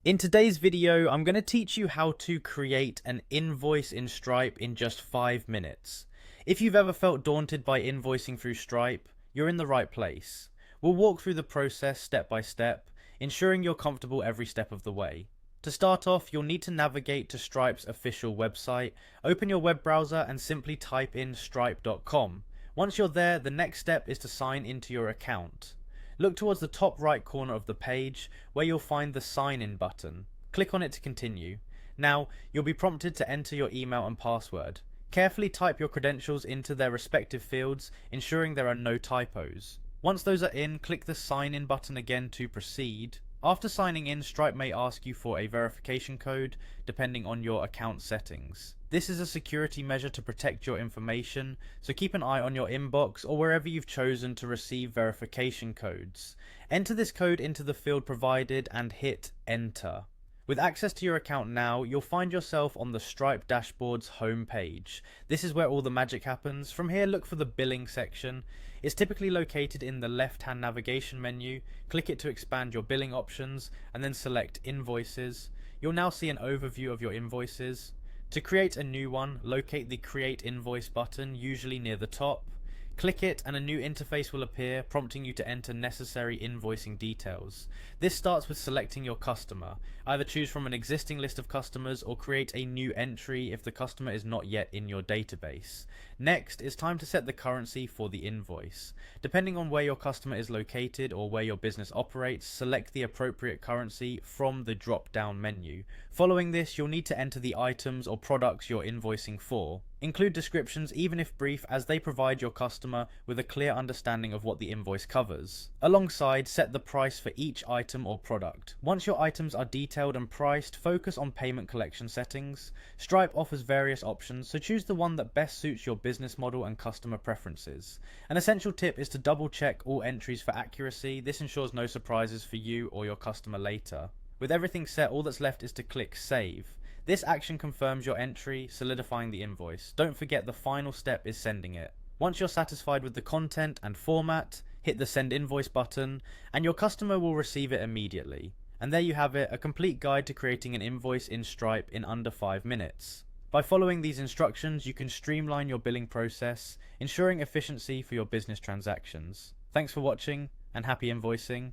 In today's video, I'm going to teach you how to create an invoice in Stripe in just 5 minutes. If you've ever felt daunted by invoicing through Stripe, you're in the right place. We'll walk through the process step by step, ensuring you're comfortable every step of the way. To start off, you'll need to navigate to Stripe's official website, open your web browser and simply type in stripe.com. Once you're there, the next step is to sign into your account. Look towards the top right corner of the page where you'll find the sign in button. Click on it to continue. Now, you'll be prompted to enter your email and password. Carefully type your credentials into their respective fields, ensuring there are no typos. Once those are in, click the sign in button again to proceed. After signing in, Stripe may ask you for a verification code, depending on your account settings. This is a security measure to protect your information, so keep an eye on your inbox or wherever you've chosen to receive verification codes. Enter this code into the field provided and hit enter. With access to your account now, you'll find yourself on the Stripe dashboard's home page. This is where all the magic happens. From here, look for the billing section. It's typically located in the left-hand navigation menu. Click it to expand your billing options and then select Invoices. You'll now see an overview of your invoices. To create a new one, locate the Create Invoice button, usually near the top. Click it and a new interface will appear, prompting you to enter necessary invoicing details. This starts with selecting your customer. Either choose from an existing list of customers or create a new entry if the customer is not yet in your database. Next, it's time to set the currency for the invoice. Depending on where your customer is located or where your business operates, select the appropriate currency from the drop-down menu. Following this, you'll need to enter the items or products you're invoicing for. Include descriptions, even if brief, as they provide your customer with a clear understanding of what the invoice covers. Alongside, set the price for each item or product. Once your items are detailed and priced, focus on payment collection settings. Stripe offers various options, so choose the one that best suits your business model and customer preferences. An essential tip is to double check all entries for accuracy. This ensures no surprises for you or your customer later. With everything set, all that's left is to click Save. This action confirms your entry, solidifying the invoice. Don't forget the final step is sending it. Once you're satisfied with the content and format, hit the Send Invoice button, and your customer will receive it immediately. And there you have it, a complete guide to creating an invoice in Stripe in under 5 minutes. By following these instructions, you can streamline your billing process, ensuring efficiency for your business transactions. Thanks for watching, and happy invoicing.